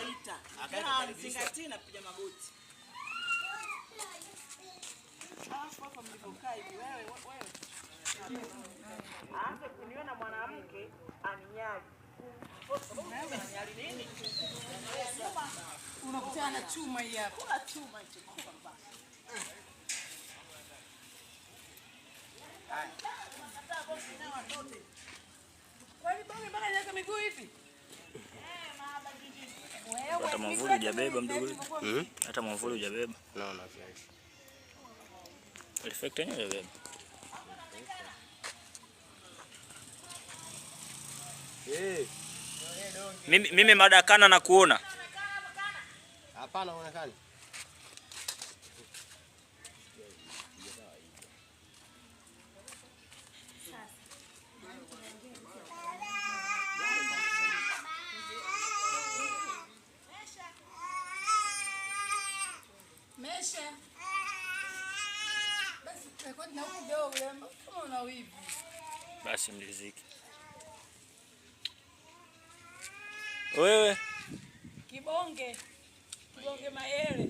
anaita. Zingatia na piga magoti. Hapo mlipokaa hivi wewe. Aanze kuniona mwanamke aninyali. Aninyali nini? Unakutana na chuma hii hapa. Kuna chuma hicho. Hata bosi na watoto. Kwani bonge mpaka nyaka miguu hivi? Hata mwavuli hujabeba mdogo. Hata mwavuli hujabeba. Naona reflector yenyewe hujabeba. Mimi madakana na kuona. Hapana unaonekana. Mesha. Basi rekodi na huko kidogo kama una wivu. Basi mliziki. Wewe Kibonge Mayele.